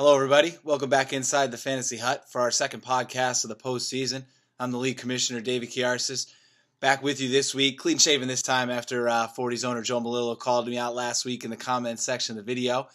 Hello, everybody. Welcome back inside the Fantasy Hut for our second podcast of the postseason. I'm the league commissioner, David Kiarsis, back with you this week. Clean shaven this time after 40's owner Joe Malillo called me out last week in the comments section of the video.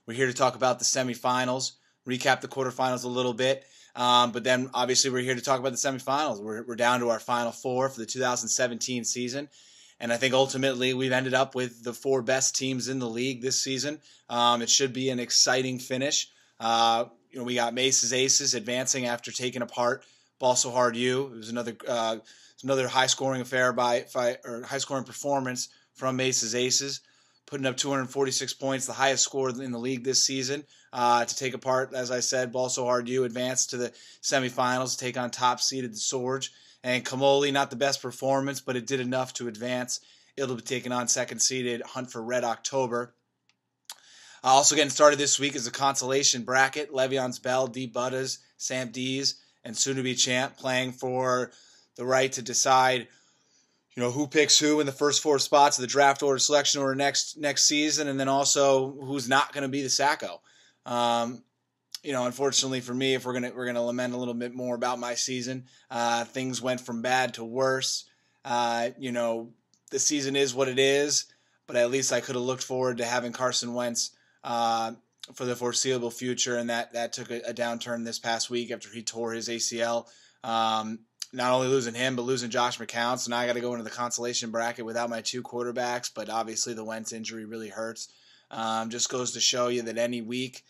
We're here to talk about the semifinals, recap the quarterfinals a little bit, but then obviously we're here to talk about the semifinals. We're down to our final four for the 2017 season. And I think ultimately we've ended up with the four best teams in the league this season. It should be an exciting finish. We got Mace's Aces advancing after taking apart Ball So Hard U. It was another high-scoring high-scoring performance from Mace's Aces, putting up 246 points, the highest score in the league this season. To take apart, as I said, Ball So Hard U advanced to the semifinals, take on top-seeded the Sorge. And Comolli, not the best performance, but it did enough to advance. It'll be taking on second-seeded Hunt for Red October. Also getting started this week is a consolation bracket. Le'Veon's Bell, D. Buttas, Sam Dees, and soon-to-be champ playing for the right to decide, who picks who in the first four spots of the draft order, selection order next season, and then also who's not going to be the Sacco. Unfortunately for me, if we're gonna lament a little bit more about my season, things went from bad to worse. The season is what it is, but at least I could have looked forward to having Carson Wentz for the foreseeable future, and that took a downturn this past week after he tore his ACL. Not only losing him, but losing Josh McCown, so now I got to go into the consolation bracket without my two quarterbacks, but obviously the Wentz injury really hurts. Just goes to show you that any week,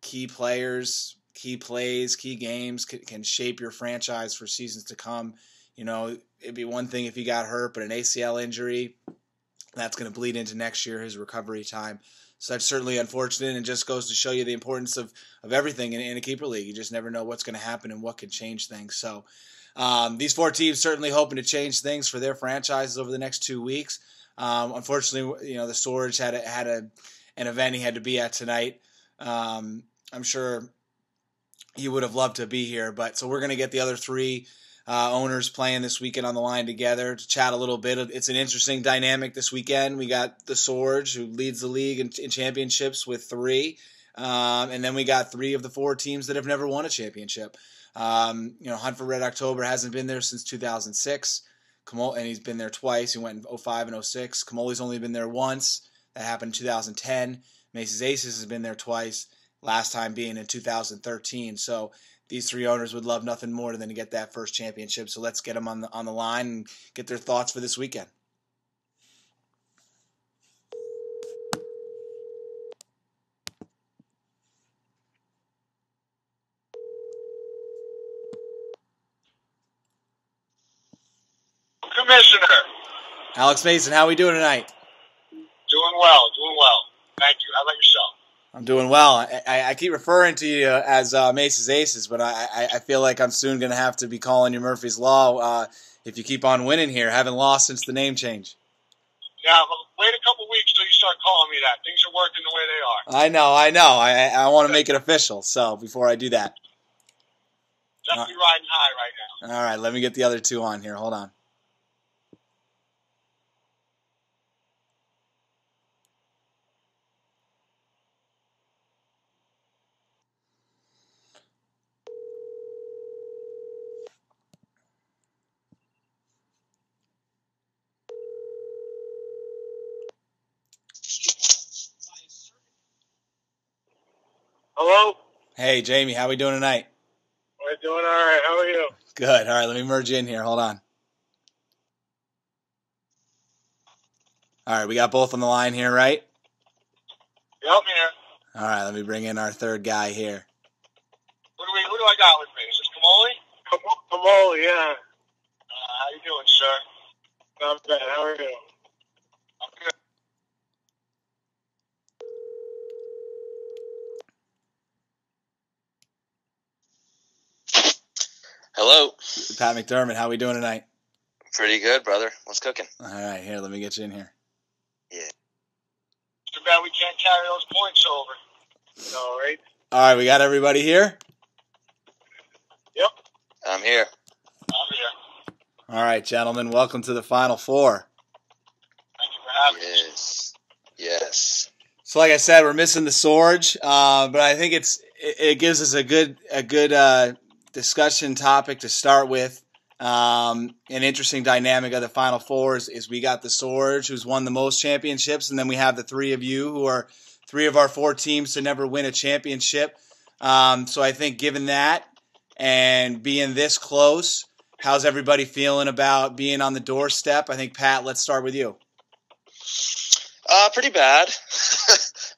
key players, key plays, key games can shape your franchise for seasons to come. It'd be one thing if he got hurt, but an ACL injury, that's going to bleed into next year, his recovery time. So that's certainly unfortunate, and just goes to show you the importance of everything in a keeper league. You just never know what's going to happen and what could change things. So these four teams certainly hoping to change things for their franchises over the next 2 weeks. Unfortunately, the Sorge had an event he had to be at tonight. I'm sure he would have loved to be here, so we're going to get the other three owners playing this weekend on the line together to chat a little bit. It's an interesting dynamic this weekend. We got the Sorge, who leads the league in championships with 3, and then we got 3 of the 4 teams that have never won a championship. Hunt for Red October hasn't been there since 2006, and he's been there twice. He went in 2005 and 2006. Comolli's only been there once. That happened in 2010. Mace's Aces has been there twice, last time being in 2013. So these 3 owners would love nothing more than to get that first championship. So let's get them on the line and get their thoughts for this weekend. Commissioner Alex Mason, how are we doing tonight? Doing well. Thank you. How about yourself? I'm doing well. I keep referring to you as Mace's Aces, but I feel like I'm soon going to have to be calling you Murphy's Law if you keep on winning here. Haven't lost since the name change. Yeah, well, wait a couple weeks till you start calling me that. Things are working the way they are. I know. I want to make it official, so before I do that. Definitely riding high right now. All right, let me get the other 2 on here. Hold on. Hello? Hey, Jamie, how we doing tonight? We're doing all right. How are you? Good. All right, let me merge you in here. Hold on. All right, we got both on the line here, right? Yep, I'm here. All right, let me bring in our third guy here. Who do I got with me? Is this Comolli? Comolli, yeah. How you doing, sir? Not bad. How are you? I'm good. Hello. Pat McDermott, how we doing tonight? Pretty good, brother. What's cooking? All right, here, let me get you in here. Yeah. Too bad we can't carry those points over. No, right? All right, we got everybody here? Yep. I'm here. I'm here. All right, gentlemen, welcome to the Final Four. Thank you for having us. Yes. So, like I said, we're missing the Sorge, but I think it gives us a good discussion topic to start with. An interesting dynamic of the Final Four is we got the Sorge, who's won the most championships, and then we have the three of you, who are three of our four teams to never win a championship. So I think given that and being this close, how's everybody feeling about being on the doorstep? I think, Pat, let's start with you. Pretty bad.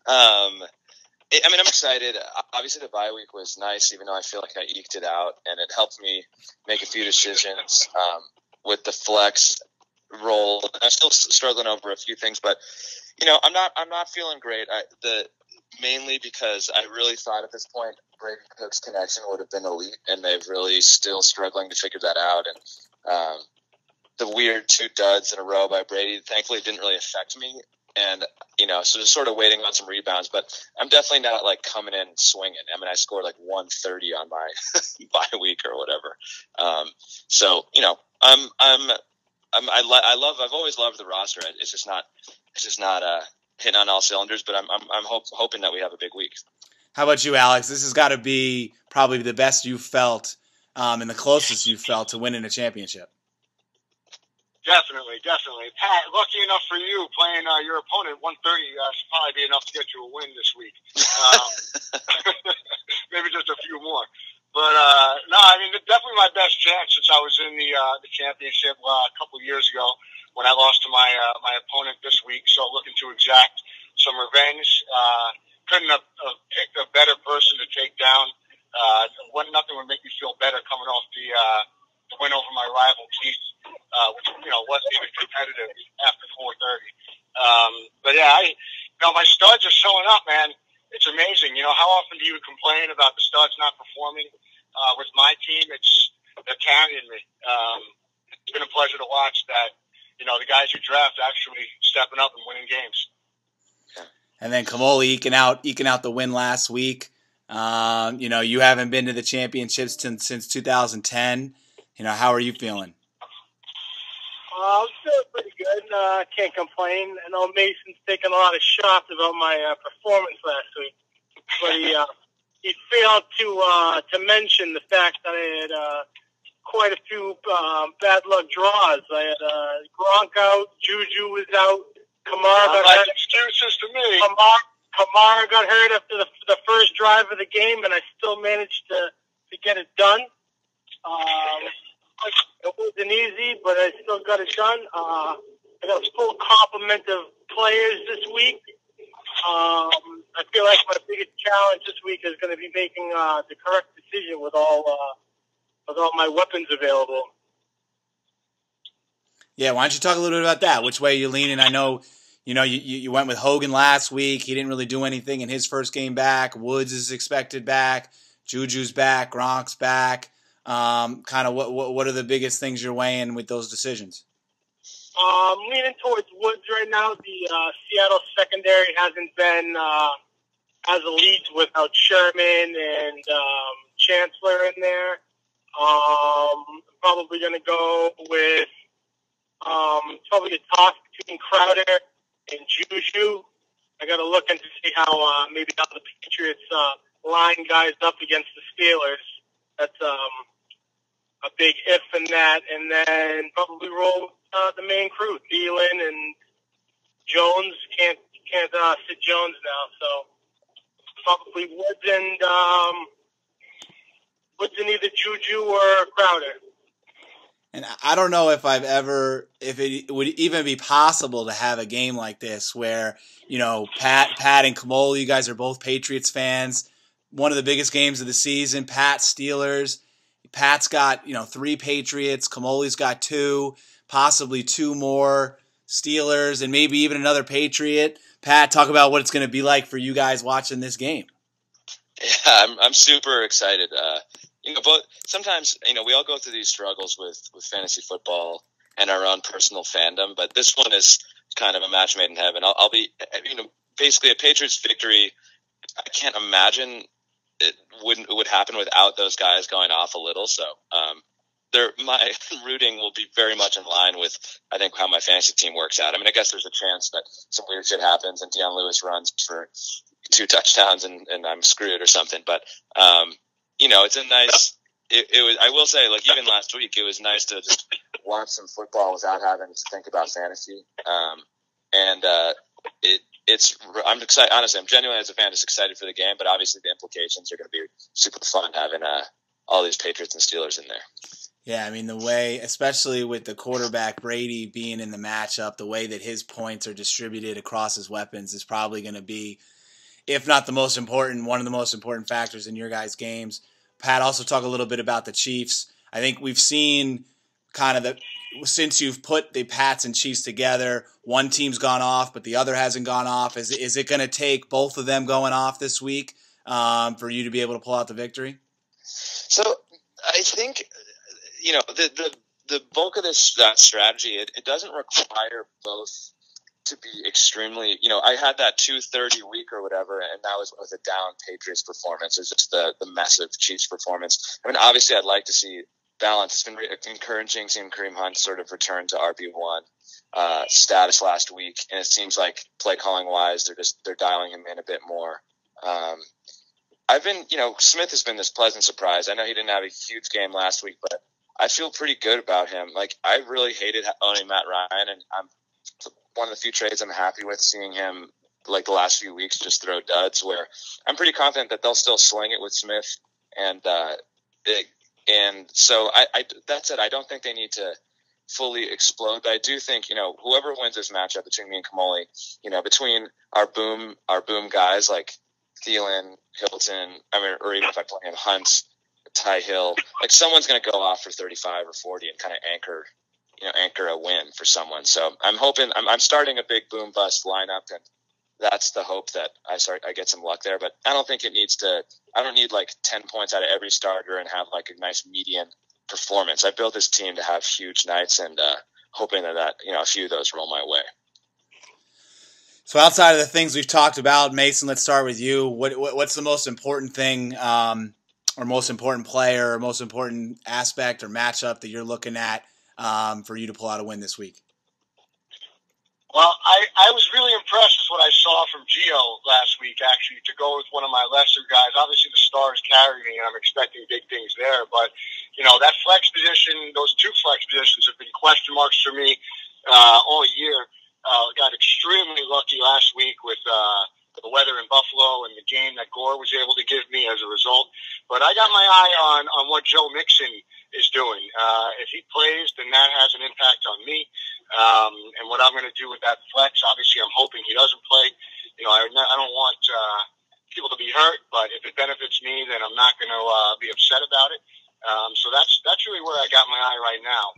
I'm excited. Obviously, the bye week was nice, even though I feel like I eked it out, and it helped me make a few decisions with the flex role. I'm still struggling over a few things, but I'm not feeling great. Mainly because I really thought at this point Brady Cook's connection would have been elite, and they've really still struggling to figure that out. And the weird 2 duds in a row by Brady, thankfully, didn't really affect me. And, so just sort of waiting on some rebounds, but I'm definitely not like coming in swinging. I scored like 130 on my bye week or whatever. I've always loved the roster. It's just not hitting on all cylinders, but I'm hoping that we have a big week. How about you, Alex? This has got to be probably the best you've felt and the closest you've felt to winning a championship. Definitely. Pat, lucky enough for you, playing your opponent 130 should probably be enough to get you a win this week. Maybe just a few more. But, definitely my best chance since I was in the championship a couple of years ago when I lost to my opponent this week. So looking to exact some revenge. Couldn't have picked a better person to take down. Nothing would make me feel better coming off the win over my rival Keith, which wasn't even competitive after 4:30. But yeah, my studs are showing up, man. It's amazing. How often do you complain about the studs not performing? With my team, they're carrying me. It's been a pleasure to watch that. The guys you draft actually stepping up and winning games. And then Comolli eking out the win last week. You haven't been to the championships since 2010. How are you feeling? I'm feeling pretty good. Can't complain. I know Mason's taking a lot of shots about my performance last week, but he failed to mention the fact that I had quite a few bad luck draws. I had Gronk out, Juju was out, Kamara got hurt. Excuses to me. Kamara got hurt after the first drive of the game, and I still managed to get it done. It wasn't easy, but I still got it done. I got a full complement of players this week. I feel like my biggest challenge this week is going to be making the correct decision with all my weapons available. Yeah, why don't you talk a little bit about that? Which way are you leaning? I know, you went with Hogan last week. He didn't really do anything in his first game back. Woods is expected back. Juju's back. Gronk's back. Kind of what are the biggest things you're weighing with those decisions? Leaning towards Woods right now. The Seattle secondary hasn't been as elite without Sherman and Chancellor in there. Probably going to go with probably a toss between Crowder and Juju. I got to look into see how maybe how the Patriots line guys up against the Steelers. That's a big if in that, and then probably roll the main crew, Thielen and Jones. Can't sit Jones now, so probably Woods and either Juju or Crowder. And I don't know if it would even be possible to have a game like this where, Pat and Comolli, you guys are both Patriots fans. One of the biggest games of the season, Pat Steelers. Pat's got, 3 Patriots. Comolli's got 2, possibly 2 more Steelers, and maybe even another Patriot. Pat, talk about what it's going to be like for you guys watching this game. Yeah, I'm super excited. But sometimes, we all go through these struggles with fantasy football and our own personal fandom, but this one is kind of a match made in heaven. I'll be, basically a Patriots victory. I can't imagine it would happen without those guys going off a little. So, my rooting will be very much in line with, I think, how my fantasy team works out. I mean, I guess there's a chance that some weird shit happens and Deion Lewis runs for 2 touchdowns and I'm screwed or something. But, it's a nice, it was, I will say, like, even last week, it was nice to just watch some football without having to think about fantasy. I'm excited. Honestly, I'm genuinely, as a fan, just excited for the game, but obviously the implications are going to be super fun having all these Patriots and Steelers in there. Yeah, I mean, the way, especially with the quarterback Brady being in the matchup, the way that his points are distributed across his weapons is probably going to be, if not the most important, one of the most important factors in your guys' games. Pat, also talk a little bit about the Chiefs. I think we've seen kind of since you've put the Pats and Chiefs together, one team's gone off, but the other hasn't gone off. Is it going to take both of them going off this week for you to be able to pull out the victory? So I think, the bulk of that strategy, it doesn't require both to be extremely, I had that 230 week or whatever, and that was with a down Patriots performance. It was just the massive Chiefs performance. I mean, obviously I'd like to see balance. It's been encouraging seeing Kareem Hunt sort of return to RB1 status last week, and it seems like play calling wise, they're dialing him in a bit more. Smith has been this pleasant surprise. I know he didn't have a huge game last week, but I feel pretty good about him. Like, I really hated owning Matt Ryan, and I'm one of the few trades I'm happy with, seeing him like the last few weeks just throw duds, where I'm pretty confident that they'll still sling it with Smith. And so that said, I don't think they need to fully explode, but I do think, whoever wins this matchup between me and Comolli, between our boom guys like Thielen, Hilton, or even if I play him, Hunt, Ty Hill, like someone's going to go off for 35 or 40 and kind of anchor a win for someone. So I'm hoping I'm starting a big boom bust lineup, and that's the hope that I get some luck there. But I don't think I don't need like 10 points out of every starter and have like a nice median performance. I built this team to have huge nights, and hoping that a few of those roll my way. So outside of the things we've talked about, Mason, let's start with you. What's the most important thing, or most important player, or most important aspect or matchup that you're looking at for you to pull out a win this week? Well, I was really impressed with what I saw from Gio last week, actually, to go with one of my lesser guys. Obviously, the stars carry me, and I'm expecting big things there. But, that flex position, those 2 flex positions have been question marks for me all year. Got extremely lucky last week with the weather in Buffalo and the game that Gore was able to give me as a result. But I got my eye on what Joe Mixon is doing. If he plays, then that has an impact on me. And what I'm going to do with that flex, obviously I'm hoping he doesn't play. I don't want people to be hurt, but if it benefits me, then I'm not going to be upset about it. So that's really where I got my eye right now.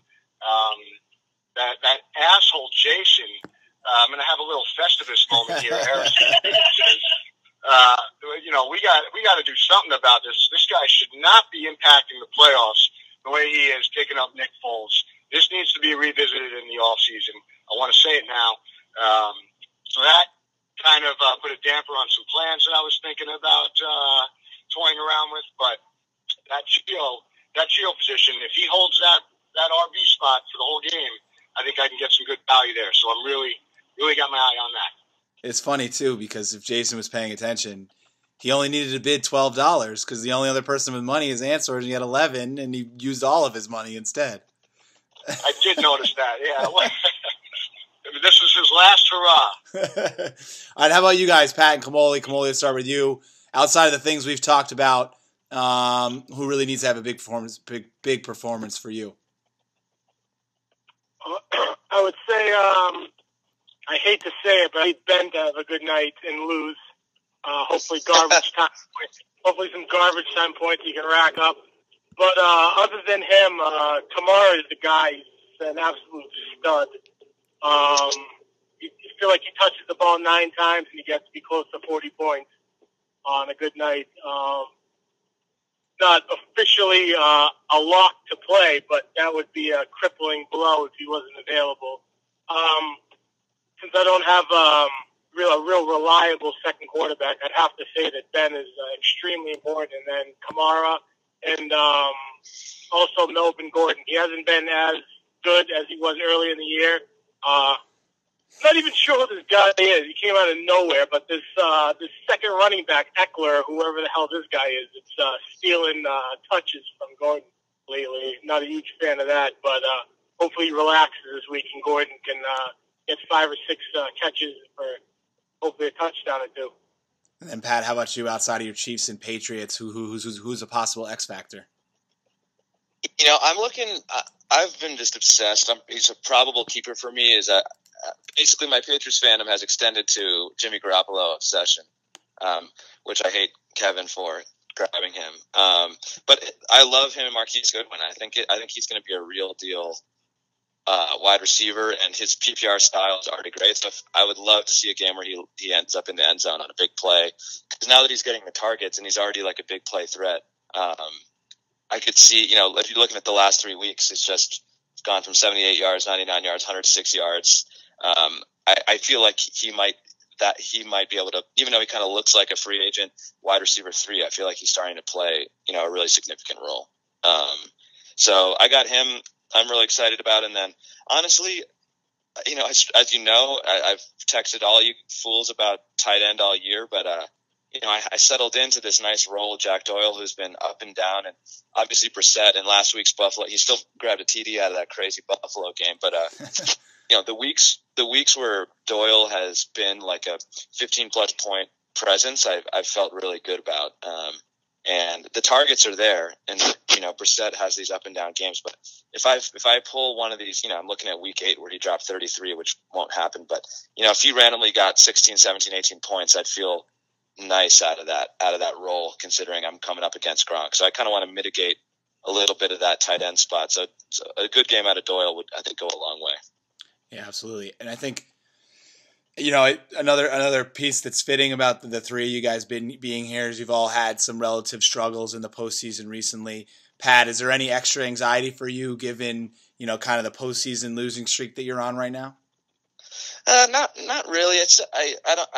That asshole Jason, I'm going to have a little Festivus moment here. We got to do something about this. This guy should not be impacting the playoffs the way he is picking up Nick Foles. This needs to be revisited in the offseason. I want to say it now. So that kind of put a damper on some plans that I was thinking about toying around with. But that Gio position, if he holds that RB spot for the whole game, I think I can get some good value there. So I'm really got my eye on that. It's funny, too, because if Jason was paying attention, he only needed to bid $12 because the only other person with money is Answer, and he had 11, and he used all of his money instead. I did notice that, yeah. This was his last hurrah. All right, how about you guys, Pat and Comolli? Comolli, let's start with you. Outside of the things we've talked about, who really needs to have a big performance for you? I would say, I hate to say it, but I need Ben to have a good night and lose. Hopefully some garbage time points he can rack up. But other than him, Kamara is the guy. He's an absolute stud. You feel like he touches the ball 9 times and he gets to be close to 40 points on a good night. Not officially a lock to play, but that would be a crippling blow if he wasn't available. Since I don't have a real reliable second quarterback, I'd have to say that Ben is extremely important, and then Kamara and also Melvin Gordon. He hasn't been as good as he was early in the year. Not even sure who this guy is. He came out of nowhere, but this second running back, Eckler, whoever the hell this guy is, it's stealing touches from Gordon lately. Not a huge fan of that, but hopefully he relaxes this week and Gordon can get 5 or 6 catches for hopefully a touchdown or 2. And then Pat, how about you outside of your Chiefs and Patriots? Who's a possible X factor? You know, I'm looking. I've been just obsessed. He's a probable keeper for me. Is basically my Patriots fandom has extended to Jimmy Garoppolo obsession, which I hate Kevin for grabbing him. But I love him and Marquise Goodwin. I think he's going to be a real deal wide receiver, and his PPR style is already great. So I would love to see a game where he ends up in the end zone on a big play. Because now that he's getting the targets and he's already like a big play threat, I could see, you know, if you're looking at the last 3 weeks, it's gone from 78 yards, 99 yards, 106 yards. I feel like he might be able to, even though he kind of looks like a free agent wide receiver 3, I feel like he's starting to play, you know, a really significant role. So I got him. I'm really excited about. And then honestly, you know, as you know, I've texted all you fools about tight end all year, but, you know, I settled into this nice role with Jack Doyle, who's been up and down, and obviously Brissett in last week's Buffalo. He still grabbed a TD out of that crazy Buffalo game, but you know, the weeks where Doyle has been like a 15-plus point presence, I've felt really good about. And the targets are there, and you know, Brissett has these up and down games. But if I pull one of these, you know, I'm looking at week 8 where he dropped 33, which won't happen. But you know, if he randomly got 16, 17, 18 points, I'd feel nice out of that role, considering I'm coming up against Gronk. So I kind of want to mitigate a little bit of that tight end spot. So a good game out of Doyle would, I think, go a long way. Yeah, absolutely. And I think, you know, another piece that's fitting about the 3 of you guys being here is you've all had some relative struggles in the postseason recently. Pat, is there any extra anxiety for you given, you know, kind of the postseason losing streak that you're on right now? Not really. I don't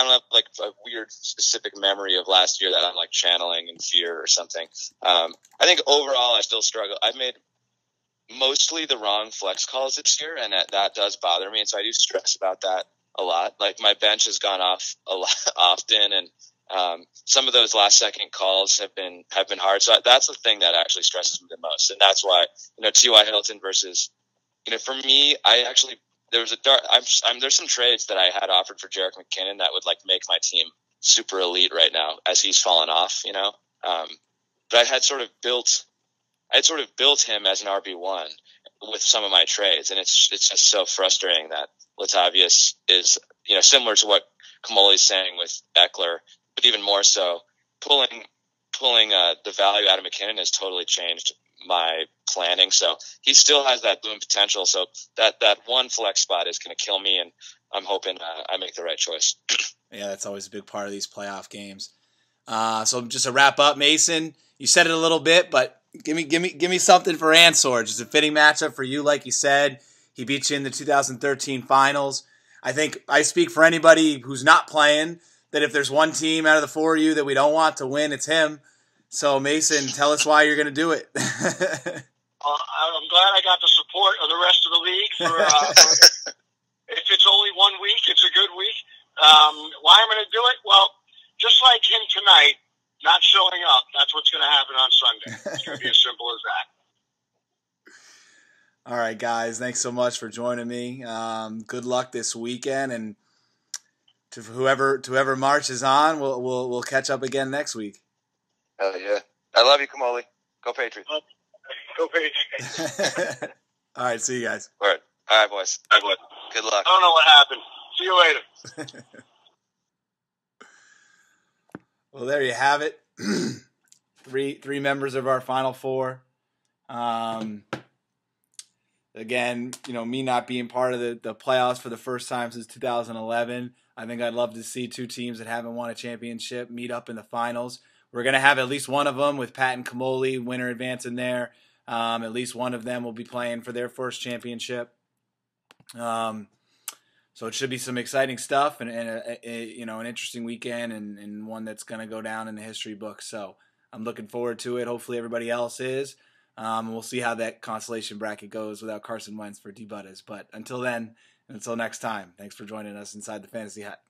have like a weird specific memory of last year that I'm like channeling in fear or something. I think overall I still struggle. I've made mostly the wrong flex calls this year, and that does bother me. And so I do stress about that a lot. Like my bench has gone off a lot often, and some of those last second calls have been hard. So that's the thing that actually stresses me the most. And that's why, you know, T.Y. Hilton versus, you know, for me, there's some trades that I had offered for Jerick McKinnon that would like make my team super elite right now as he's fallen off, you know. But I had sort of built him as an RB1 with some of my trades, and it's just so frustrating that Latavius is, you know, similar to what Comolli's saying with Eckler, but even more so, pulling the value out of McKinnon has totally changed my planning. So he still has that boom potential. So that one flex spot is going to kill me, and I'm hoping I make the right choice. Yeah, that's always a big part of these playoff games. So just to wrap up, Mason, you said it a little bit, but give me something for Ansor. Just a fitting matchup for you, like you said. He beat you in the 2013 finals. I think I speak for anybody who's not playing that if there's one team out of the 4 of you that we don't want to win, it's him. So, Mason, tell us why you're going to do it. I'm glad I got the support of the rest of the league. If it's only 1 week, it's a good week. Why I'm going to do it? Well, just like him tonight, not showing up, that's what's going to happen on Sunday. It's going to be as simple as that. All right, guys. Thanks so much for joining me. Good luck this weekend, and to whoever marches on, we'll catch up again next week. Hell yeah! I love you, Comolli. Go Patriots. Go Patriots. All right, see you guys. All right, boys. Good luck. I don't know what happened. See you later. Well, there you have it. Three members of our Final Four. Again, you know, me not being part of the playoffs for the first time since 2011, I think I'd love to see 2 teams that haven't won a championship meet up in the finals. We're going to have at least one of them with Pat and Comolli, winner advancing there. At least one of them will be playing for their first championship. So it should be some exciting stuff and an interesting weekend and one that's going to go down in the history books. So I'm looking forward to it. Hopefully everybody else is. We'll see how that consolation bracket goes without Carson Wentz for D-Butters. But until then, until next time, thanks for joining us inside the Fantasy Hut.